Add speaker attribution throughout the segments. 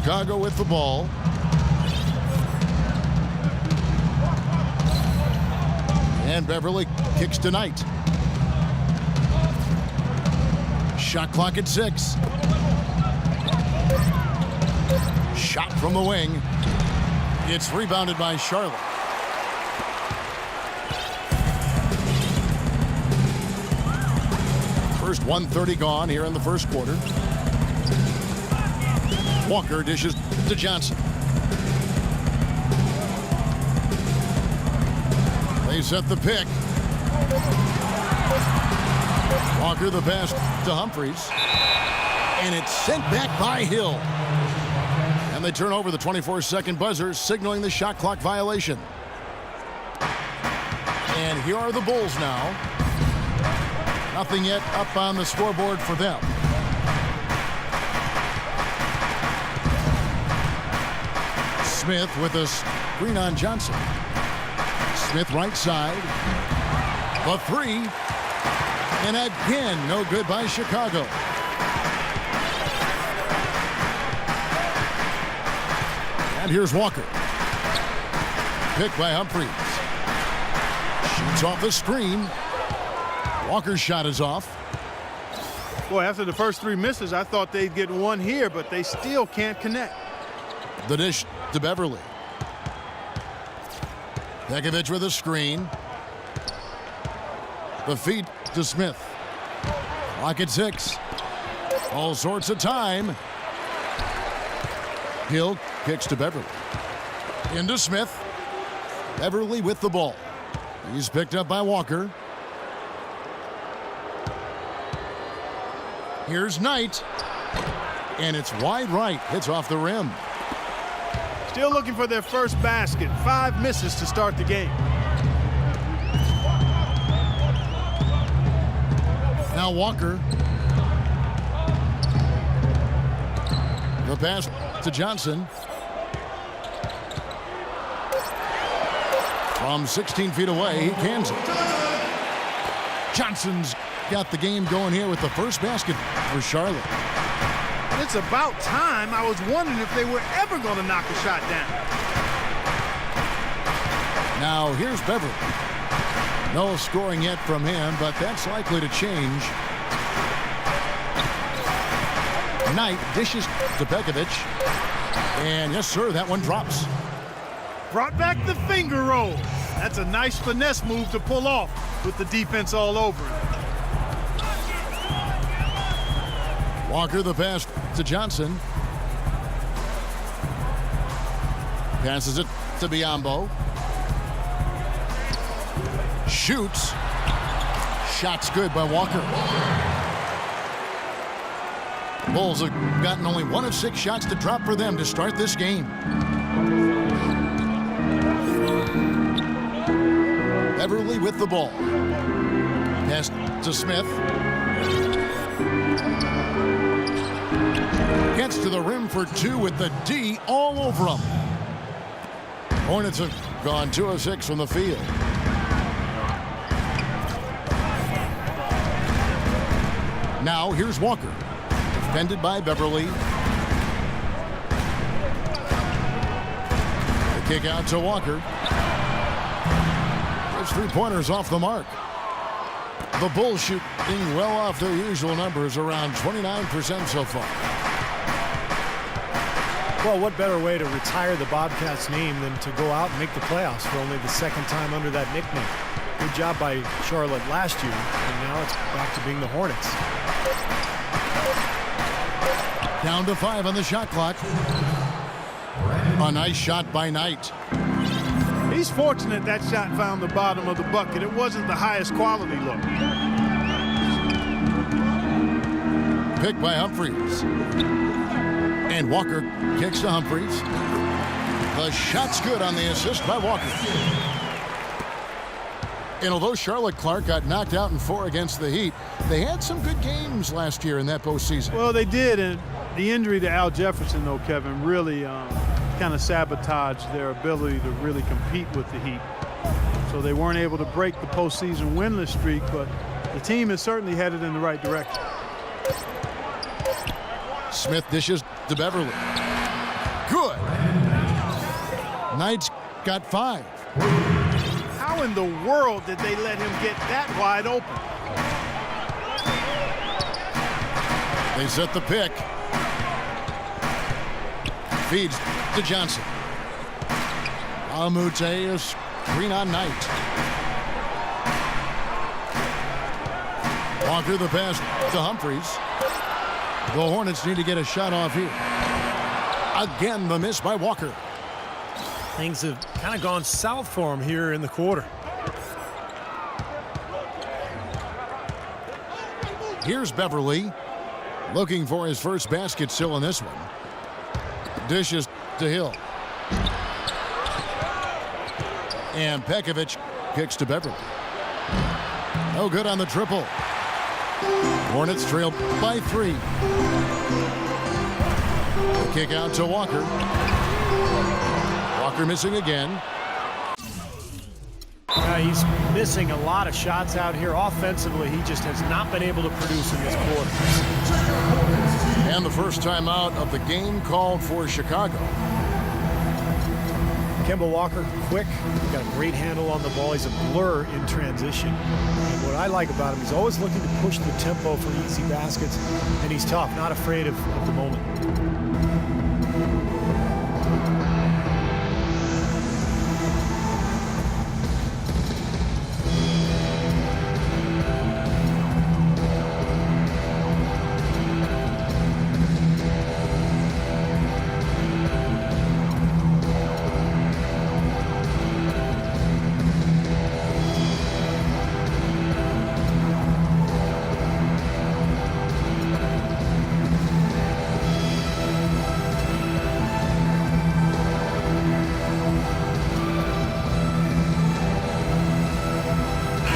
Speaker 1: Chicago with the ball. And Beverly kicks to Knight. Shot clock at 6. Shot from the wing. It's rebounded by Charlotte. First 1:30 gone here in the first quarter. Walker dishes to Johnson. They set the pick. Walker the pass to Humphries. And it's sent back by Hill. And they turn over the 24-second buzzer, signaling the shot clock violation. And here are the Bulls now. Nothing yet up on the scoreboard for them. Smith with a screen on Johnson. Smith right side. The 3. And again, no good by Chicago. And here's Walker. Picked by Humphries. Shoots off the screen. Walker's shot is off.
Speaker 2: Boy, after the first 3 misses, I thought they'd get one here, but they still can't connect.
Speaker 1: The dish to Beverly. Pekovic with a screen. The feed to Smith. Clock at 6. All sorts of time. Hill kicks to Beverly. Into Smith. Beverly with the ball. He's picked up by Walker. Here's Knight. And it's wide right. Hits off the rim.
Speaker 2: Still looking for their first basket. 5 misses to start the game.
Speaker 1: Now Walker. The pass to Johnson. From 16 feet away, he cans it. Johnson's got the game going here with the first basket for Charlotte.
Speaker 2: It's about time. I was wondering if they were ever going to knock a shot down.
Speaker 1: Now here's Beverly. No scoring yet from him, but that's likely to change. Knight dishes to Pekovic. And yes, sir, that one drops.
Speaker 2: Brought back the finger roll. That's a nice finesse move to pull off with the defense all over him.
Speaker 1: Walker the pass to Johnson. Passes it to Biyombo. Shoots. Shot's good by Walker. Bulls have gotten only 1 of 6 shots to drop for them to start this game. Beverly with the ball. Pass to Smith. Gets to the rim for 2 with the D all over him. Hornets have gone 2 of 6 from the field. Now here's Walker. Defended by Beverly. The kick out to Walker. There's 3-pointers off the mark. The Bulls shooting well off their usual numbers, around 29% so far.
Speaker 3: Well, what better way to retire the Bobcats name than to go out and make the playoffs for only the 2nd time under that nickname. Good job by Charlotte last year, and now it's back to being the Hornets.
Speaker 1: Down to 5 on the shot clock. A nice shot by Knight.
Speaker 2: He's fortunate that shot found the bottom of the bucket. It wasn't the highest quality look.
Speaker 1: Picked by Humphries. And Walker kicks to Humphries. The shot's good on the assist by Walker. And although Charlotte Clark got knocked out in 4 against the Heat, they had some good games last year in that postseason.
Speaker 2: Well, they did, and the injury to Al Jefferson, though, Kevin, really kind of sabotaged their ability to really compete with the Heat. So they weren't able to break the postseason winless streak, but the team is certainly headed in the right direction.
Speaker 1: Smith dishes to Beverly. Knight's got 5.
Speaker 2: How in the world did they let him get that wide open?
Speaker 1: They set the pick. Feeds to Johnson. Amute is screen on Knight. Walker the pass to Humphries. The Hornets need to get a shot off here. Again, the miss by Walker.
Speaker 3: Things have kind of gone south for him here in the quarter.
Speaker 1: Here's Beverly looking for his first basket still in this one. Dishes to Hill. And Pekovic kicks to Beverly. No good on the triple. Hornets trail by 3. The kick out to Walker. Walker missing again.
Speaker 3: He's missing a lot of shots out here. Offensively, he just has not been able to produce in this quarter.
Speaker 1: And the first timeout of the game called for Chicago.
Speaker 3: Kemba Walker, quick, got a great handle on the ball. He's a blur in transition. And what I like about him, he's always looking to push the tempo for easy baskets, and he's tough, not afraid of the moment.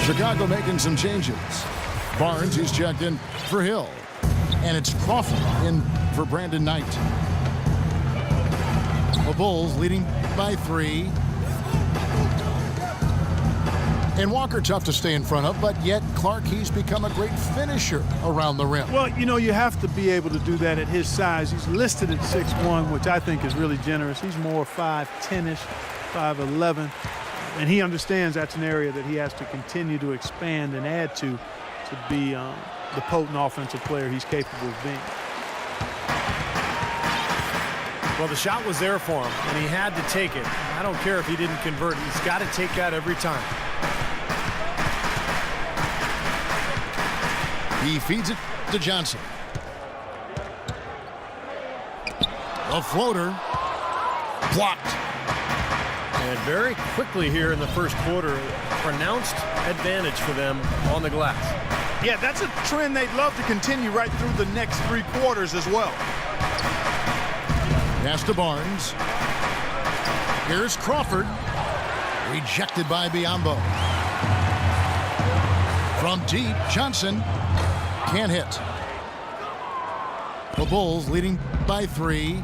Speaker 1: Chicago making some changes. Barnes, he's checked in for Hill. And it's Crawford in for Brandon Knight. The Bulls leading by 3. And Walker tough to stay in front of, but yet Clark, he's become a great finisher around the rim.
Speaker 2: Well, you know, you have to be able to do that at his size. He's listed at 6'1", which I think is really generous. He's more 5'10"-ish, 5'11". And he understands that's an area that he has to continue to expand and add to be the potent offensive player he's capable of being.
Speaker 3: Well, the shot was there for him, and he had to take it. I don't care if he didn't convert. He's got to take that every time.
Speaker 1: He feeds it to Johnson. A floater blocked.
Speaker 3: And very quickly here in the first quarter, pronounced advantage for them on the glass.
Speaker 2: Yeah, that's a trend they'd love to continue right through the next 3 quarters as well.
Speaker 1: Pass to Barnes. Here's Crawford. Rejected by Biyombo. From deep, Johnson can't hit. The Bulls leading by 3.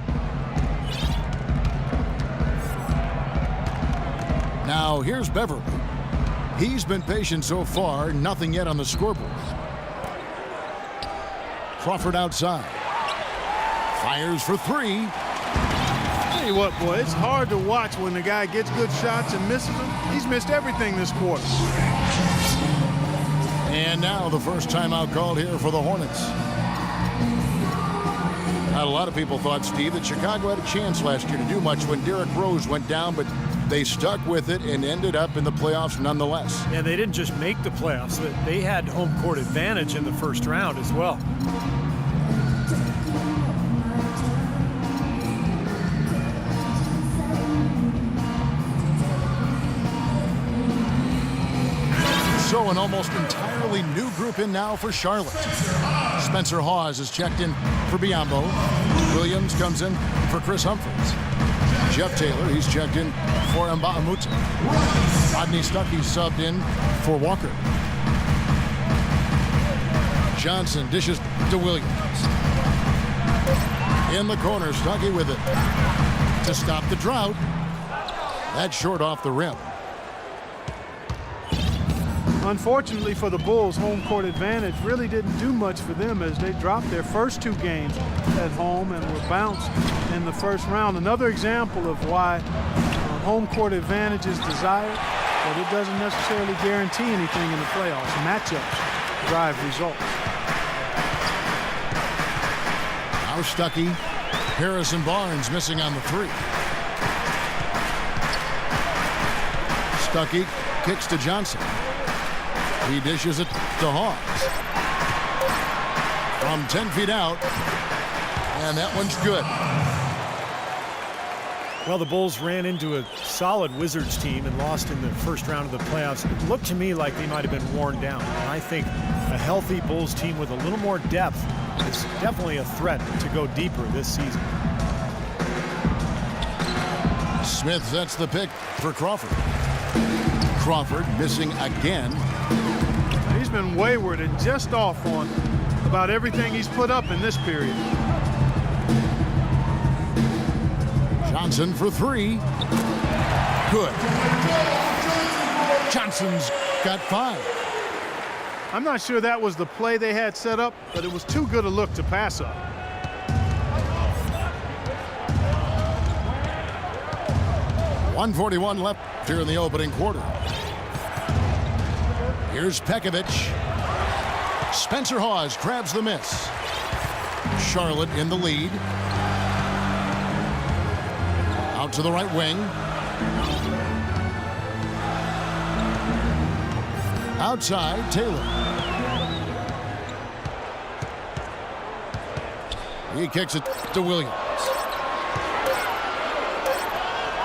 Speaker 1: Now here's Beverly. He's been patient so far, nothing yet on the scoreboard. Crawford outside. Fires for 3.
Speaker 2: Tell you what, boy, it's hard to watch when the guy gets good shots and misses them. He's missed everything this quarter.
Speaker 1: And now the first timeout called here for the Hornets. Now, a lot of people thought, Steve, that Chicago had a chance last year to do much when Derrick Rose went down, but they stuck with it and ended up in the playoffs nonetheless.
Speaker 3: And they didn't just make the playoffs. They had home court advantage in the first round as well.
Speaker 1: So an almost entirely new group in now for Charlotte. Spencer Hawes is checked in for Biyombo. Williams comes in for Chris Humphries. Jeff Taylor, he's checked in for Mbamute. Rodney Stuckey subbed in for Walker. Johnson dishes to Williams. In the corner, Stuckey with it to stop the drought. That's short off the rim.
Speaker 2: Unfortunately for the Bulls, home court advantage really didn't do much for them as they dropped their first 2 games at home and were bounced in the first round. Another example of why home court advantage is desired, but it doesn't necessarily guarantee anything in the playoffs. Matchups drive results.
Speaker 1: Now Stuckey, Harrison Barnes missing on the three. Stuckey kicks to Johnson. He dishes it to Hawes. From 10 feet out, and that one's good.
Speaker 3: Well, the Bulls ran into a solid Wizards team and lost in the first round of the playoffs. It looked to me like they might have been worn down. And I think a healthy Bulls team with a little more depth is definitely a threat to go deeper this season.
Speaker 1: Smith sets the pick for Crawford. Crawford missing again.
Speaker 2: He's been wayward and just off on about everything he's put up in this period.
Speaker 1: Johnson for three. Good. Johnson's got 5.
Speaker 2: I'm not sure that was the play they had set up, but it was too good a look to pass up.
Speaker 1: .141 left here in the opening quarter. Here's Pekovic. Spencer Hawes grabs the miss. Charlotte in the lead. Out to the right wing. Outside, Taylor. He kicks it to Williams.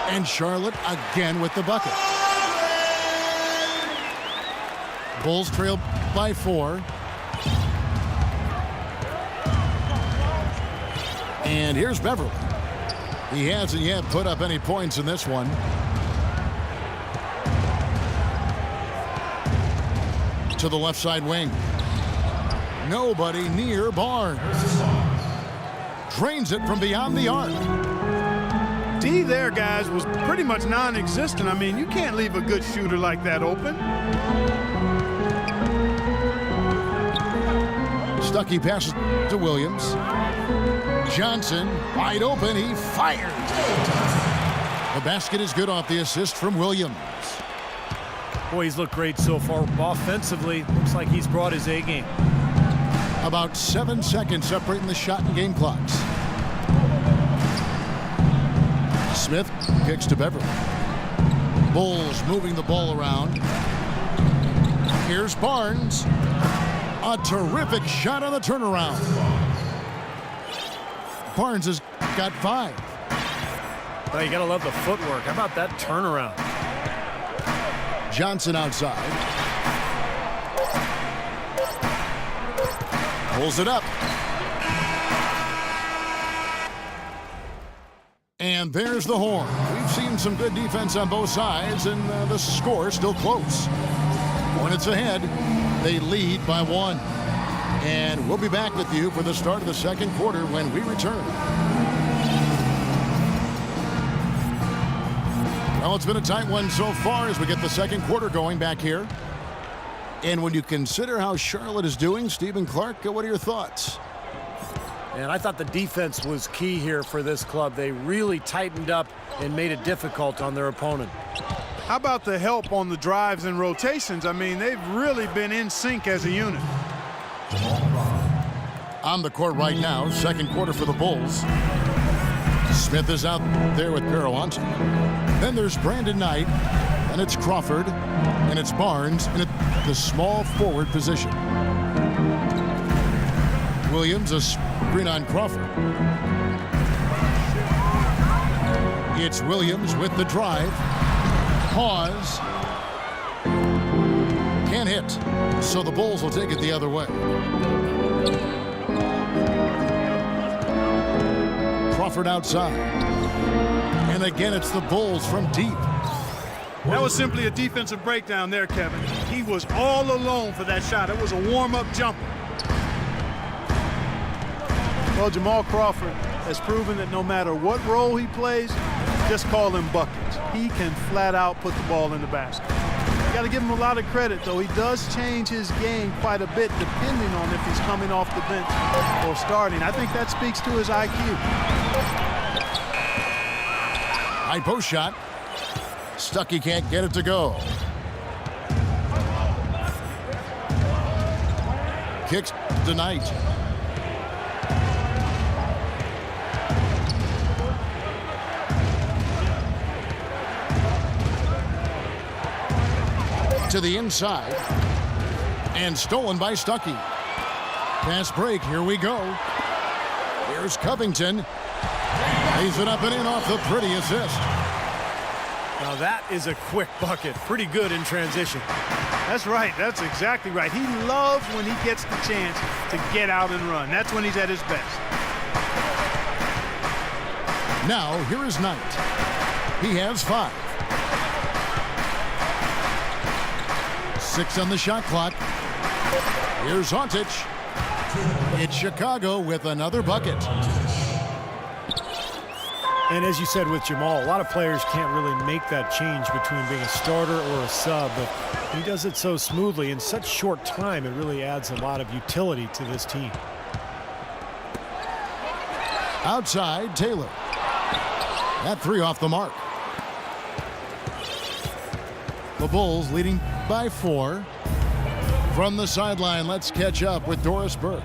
Speaker 1: And Charlotte again with the bucket. Bulls trail by 4. And here's Beverly. He hasn't yet put up any points in this one. To the left side wing. Nobody near Barnes. Drains it from beyond the arc.
Speaker 2: D there, guys, was pretty much non-existent. I mean, you can't leave a good shooter like that open.
Speaker 1: Stuckey passes to Williams. Johnson wide open. He fires. The basket is good off the assist from Williams.
Speaker 3: Boy, he's looked great so far. Offensively, looks like he's brought his A game.
Speaker 1: About 7 seconds separating the shot and game clocks. Smith kicks to Beverly. Bulls moving the ball around. Here's Barnes. A terrific shot on the turnaround. Barnes has got 5.
Speaker 3: Well, you gotta love the footwork. How about that turnaround?
Speaker 1: Johnson outside. Pulls it up. And there's the horn. We've seen some good defense on both sides, and the score is still close. Hornets ahead. They lead by 1. And we'll be back with you for the start of the second quarter when we return. Well, it's been a tight one so far as we get the second quarter going back here. And when you consider how Charlotte is doing, Stephen Clark, what are your thoughts?
Speaker 3: And I thought the defense was key here for this club. They really tightened up and made it difficult on their opponent.
Speaker 2: How about the help on the drives and rotations? I mean, they've really been in sync as a unit.
Speaker 1: On the court right now, second quarter for the Bulls. Smith is out there with Peruanti. Then there's Brandon Knight, and it's Crawford, and it's Barnes in the small forward position. Williams, a screen on Crawford. It's Williams with the drive. Pause. Can't hit. So the Bulls will take it the other way. Crawford outside. And again, it's the Bulls from deep.
Speaker 2: That was simply a defensive breakdown there, Kevin. He was all alone for that shot. It was a warm-up jumper. Well, Jamal Crawford has proven that no matter what role he plays, just call him buckets. He can flat out put the ball in the basket. You got to give him a lot of credit, though. He does change his game quite a bit depending on if he's coming off the bench or starting. I think that speaks to his IQ.
Speaker 1: High post shot. Stuckey can't get it to go. Kicks to Knight. To the inside. And stolen by Stuckey. Pass break, here we go. Here's Covington. Lays it up and in off the pretty assist.
Speaker 3: Now that is a quick bucket. Pretty good in transition.
Speaker 2: That's right. That's exactly right. He loves when he gets the chance to get out and run. That's when he's at his best.
Speaker 1: Now, here is Knight. He has 5. 6 on the shot clock. Here's Hontic. It's Chicago with another bucket.
Speaker 3: And as you said with Jamal, a lot of players can't really make that change between being a starter or a sub, but he does it so smoothly in such short time. It really adds a lot of utility to this team.
Speaker 1: Outside, Taylor. That 3 off the mark. The Bulls leading by 4. From the sideline, let's catch up with Doris Burke.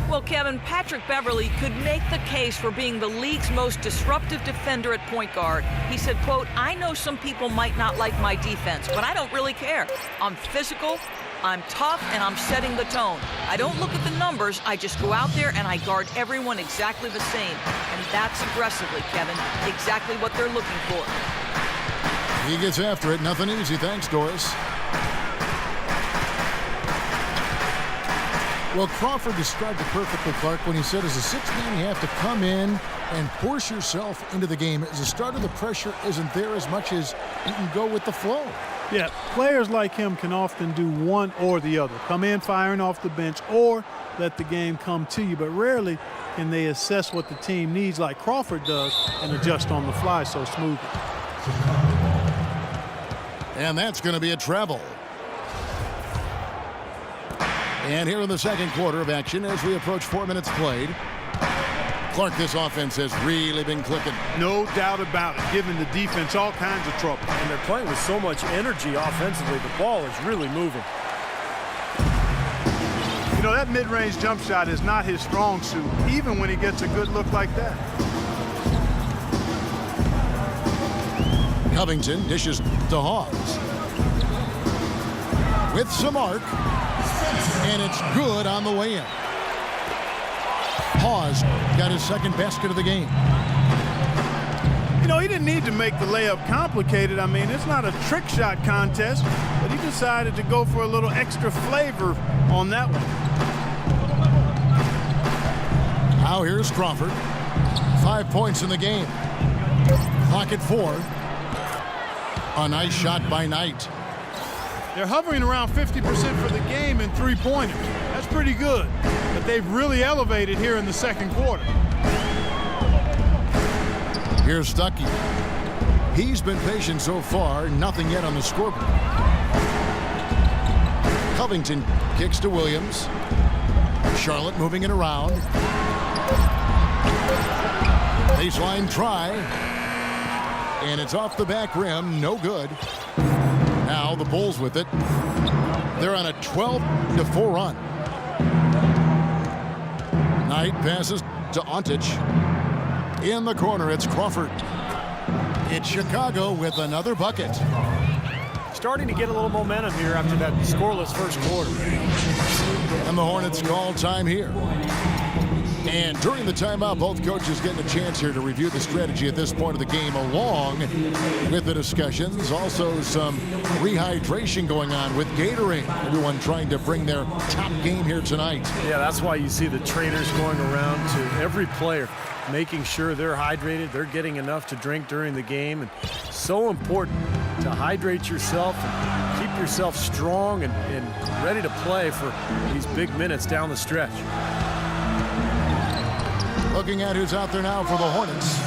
Speaker 4: Well, Kevin, Patrick Beverley could make the case for being the league's most disruptive defender at point guard. He said, quote, "I know some people might not like my defense, but I don't really care. I'm physical, I'm tough, and I'm setting the tone. I don't look at the numbers, I just go out there and I guard everyone exactly the same. And that's aggressively, Kevin, exactly what they're looking for."
Speaker 1: He gets after it. Nothing easy. Thanks, Doris. Well, Crawford described it perfectly, Clark, when he said as a 6-man you have to come in and force yourself into the game. As a starter, the pressure isn't there as much as you can go with the flow.
Speaker 2: Yeah, players like him can often do one or the other. Come in firing off the bench or let the game come to you, but rarely can they assess what the team needs like Crawford does and adjust on the fly so smoothly.
Speaker 1: And that's going to be a travel. And here in the second quarter of action as we approach 4 minutes played. Clark, this offense has really been clicking.
Speaker 2: No doubt about it, giving the defense all kinds of trouble.
Speaker 3: And they're playing with so much energy offensively. The ball is really moving.
Speaker 2: You know, that mid-range jump shot is not his strong suit, even when he gets a good look like that.
Speaker 1: Covington dishes to Hawes. With some arc. And it's good on the way in. Hawes got his second basket of the game.
Speaker 2: You know, he didn't need to make the layup complicated. I mean, it's not a trick shot contest, but he decided to go for a little extra flavor on that one.
Speaker 1: Now here's Crawford. 5 points in the game. Clock at 4. A nice shot by Knight.
Speaker 2: They're hovering around 50% for the game in three-pointers. That's pretty good, but they've really elevated here in the second quarter.
Speaker 1: Here's Stuckey. He's been patient so far, nothing yet on the scoreboard. Covington kicks to Williams. Charlotte moving it around. Baseline try. And it's off the back rim, no good. Now the Bulls with it. They're on a 12-4 run. Knight passes to Hontic. In the corner, it's Crawford. It's Chicago with another bucket.
Speaker 3: Starting to get a little momentum here after that scoreless first quarter.
Speaker 1: And the Hornets call time here. And during the timeout, both coaches getting a chance here to review the strategy at this point of the game along with the discussions. Also some rehydration going on with Gatorade. Everyone trying to bring their top game here tonight.
Speaker 3: Yeah, that's why you see the trainers going around to every player, making sure they're hydrated, they're getting enough to drink during the game. And so important to hydrate yourself and keep yourself strong and ready to play for these big minutes down the stretch.
Speaker 1: Looking at who's out there now for the Hornets.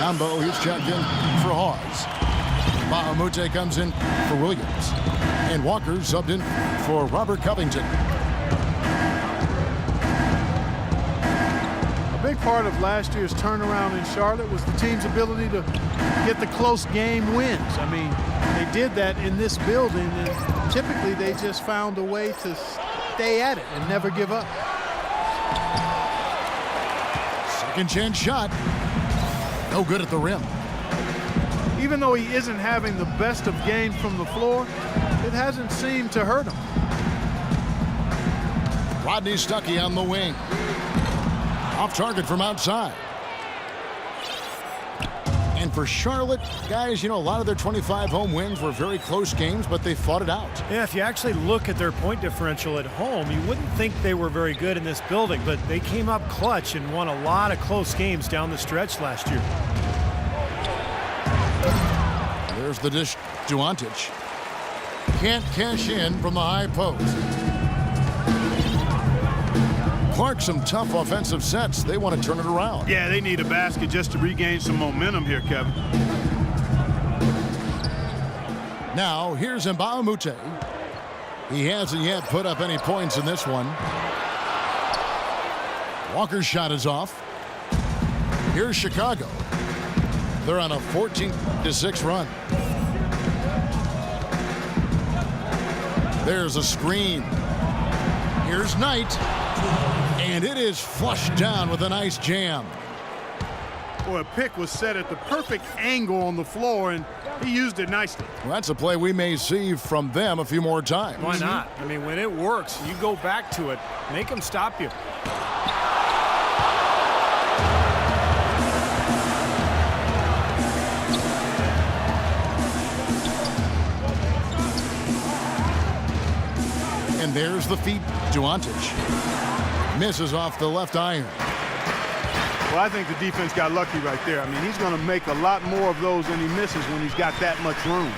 Speaker 1: Rambo, he's checked in for Hawes. Mahamute comes in for Williams. And Walker subbed in for Robert Covington.
Speaker 2: big part of last year's turnaround in Charlotte was the team's ability to get the close game wins. I mean, they did that in this building, and typically they just found a way to stay at it and never give up.
Speaker 1: Second chance shot. No good at the rim.
Speaker 2: Even though he isn't having the best of games from the floor, it hasn't seemed to hurt him.
Speaker 1: Rodney Stuckey on the wing. Off target from outside. And for Charlotte, guys, you know, a lot of their 25 home wins were very close games, but they fought it out.
Speaker 3: Yeah, if you actually look at their point differential at home, you wouldn't think they were very good in this building, but they came up clutch and won a lot of close games down the stretch last year.
Speaker 1: There's the dish to Ontic. Can't cash in from the high post. Clark, some tough offensive sets. They want to turn it around.
Speaker 2: Yeah, they need a basket just to regain some momentum here, Kevin.
Speaker 1: Now, here's Mbamute. He hasn't yet put up any points in this one. Walker's shot is off. Here's Chicago. They're on a 14-6 run. There's a screen. Here's Knight. And it is flushed down with a nice jam.
Speaker 2: Boy, a pick was set at the perfect angle on the floor, and he used it nicely.
Speaker 1: Well, that's a play we may see from them a few more times.
Speaker 3: Why not? I mean, when it works, you go back to it. Make them stop you.
Speaker 1: And there's the feed to Ontic. Misses off the left iron.
Speaker 2: Well, I think the defense got lucky right there. I mean, he's going to make a lot more of those than he misses when he's got that much room.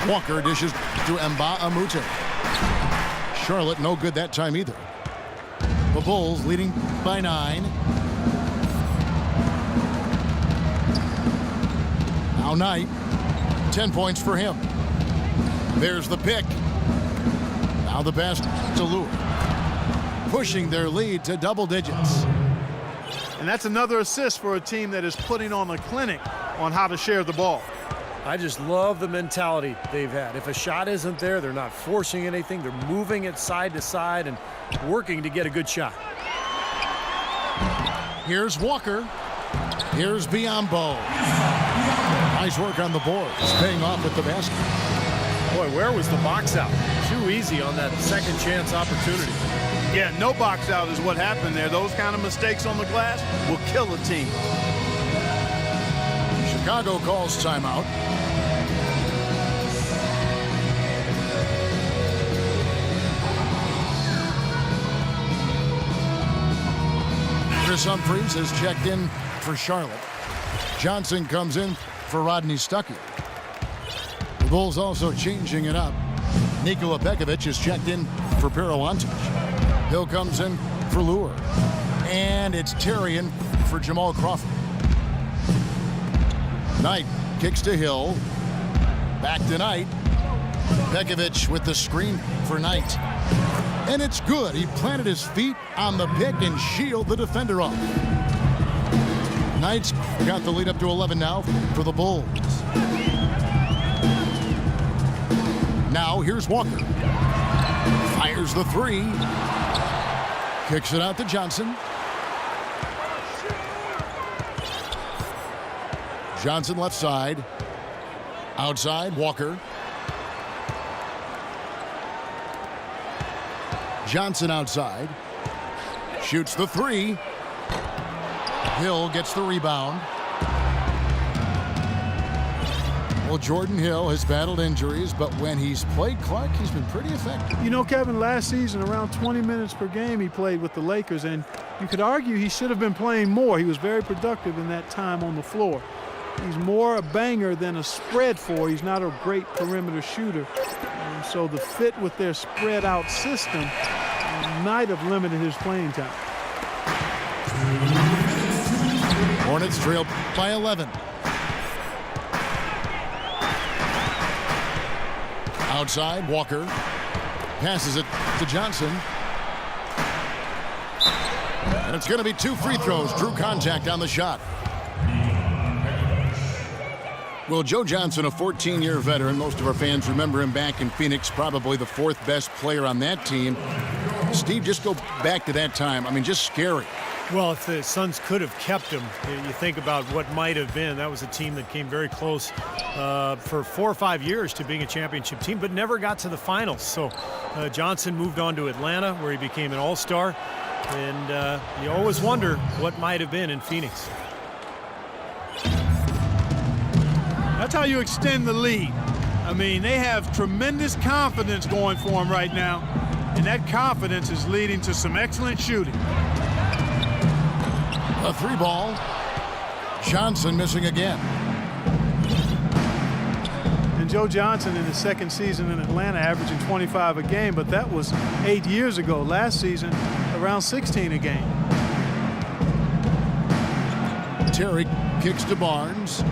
Speaker 1: Walker dishes to Mbamute. Charlotte no good that time either. The Bulls leading by 9. Now Knight. 10 points for him. There's the pick. Now the pass to Lure. Pushing their lead to double digits.
Speaker 2: And that's another assist for a team that is putting on a clinic on how to share the ball.
Speaker 3: I just love the mentality they've had. If a shot isn't there, they're not forcing anything. They're moving it side to side and working to get a good shot.
Speaker 1: Here's Walker. Here's Biyombo. Nice work on the boards. Paying off with the basket.
Speaker 3: Boy, where was the box out? Too easy on that second chance opportunity.
Speaker 2: Yeah, no box out is what happened there. Those kind of mistakes on the glass will kill a team.
Speaker 1: Chicago calls timeout. Chris Humphries has checked in for Charlotte. Johnson comes in for Rodney Stuckey. The Bulls also changing it up. Nikola Pekovic is checked in for Pero Ontic. Hill comes in for Lure. And it's Terrian for Jamal Crawford. Knight kicks to Hill. Back to Knight. Pekovic with the screen for Knight. And it's good. He planted his feet on the pick and shielded the defender off. Knight's got the lead up to 11 now for the Bulls. Now here's Walker. Fires the 3. Kicks it out to Johnson. Johnson left side. Outside, Walker. Johnson outside. Shoots the 3. Hill gets the rebound. Well, Jordan Hill has battled injuries, but when he's played Clark, he's been pretty effective.
Speaker 2: You know, Kevin, last season, around 20 minutes per game he played with the Lakers, and you could argue he should have been playing more. He was very productive in that time on the floor. He's more a banger than a spread four. He's not a great perimeter shooter. And so the fit with their spread out system might have limited his playing time.
Speaker 1: Hornets trail by 11. Outside, Walker passes it to Johnson. And it's going to be 2 free throws. Drew contact on the shot. Well, Joe Johnson, a 14-year veteran. Most of our fans remember him back in Phoenix, probably the 4th best player on that team. Steve, just go back to that time. I mean, just scary.
Speaker 3: Well, if the Suns could have kept him, you think about what might have been. That was a team that came very close for 4 or 5 years to being a championship team, but never got to the finals. So Johnson moved on to Atlanta, where he became an all-star. And you always wonder what might have been in Phoenix.
Speaker 2: That's how you extend the lead. I mean, they have tremendous confidence going for them right now, and that confidence is leading to some excellent shooting.
Speaker 1: A 3-ball. Johnson missing again.
Speaker 2: And Joe Johnson in his 2nd season in Atlanta averaging 25 a game, but that was 8 years ago. Last season, around 16 a game.
Speaker 1: Terry kicks to Barnes.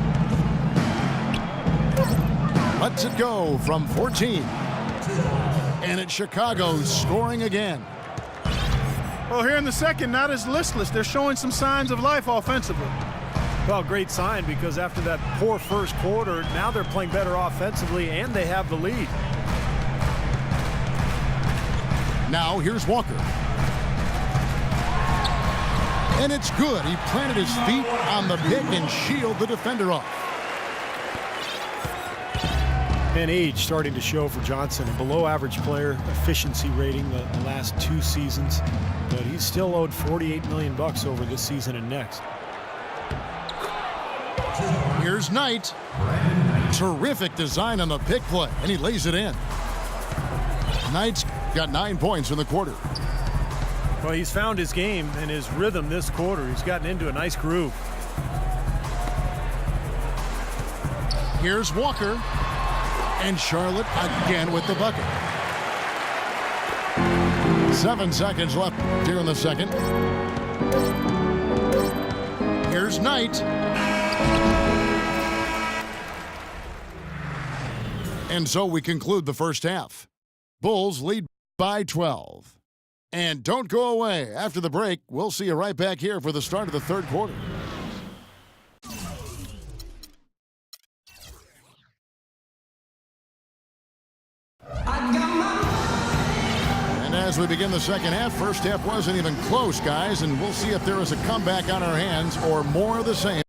Speaker 1: Lets it go from 14. And it's Chicago scoring again.
Speaker 2: Well, here in the second, not as listless. They're showing some signs of life offensively.
Speaker 3: Well, great sign, because after that poor first quarter, now they're playing better offensively and they have the lead.
Speaker 1: Now here's Walker. And it's good. He planted his feet on the pick and shielded the defender off.
Speaker 3: And age starting to show for Johnson. A below-average player efficiency rating the last 2 seasons. But he's still owed $48 million over this season and next.
Speaker 1: Here's Knight. Terrific design on the pick play, and he lays it in. Knight's got 9 points in the quarter.
Speaker 3: Well, he's found his game and his rhythm this quarter. He's gotten into a nice groove.
Speaker 1: Here's Walker. And Charlotte again with the bucket. 7 seconds left here in the second. Here's Knight. And so we conclude the first half. Bulls lead by 12. And don't go away. After the break, we'll see you right back here for the start of the 3rd quarter. And as we begin the second half, first half wasn't even close, guys, and we'll see if there is a comeback on our hands or more of the same.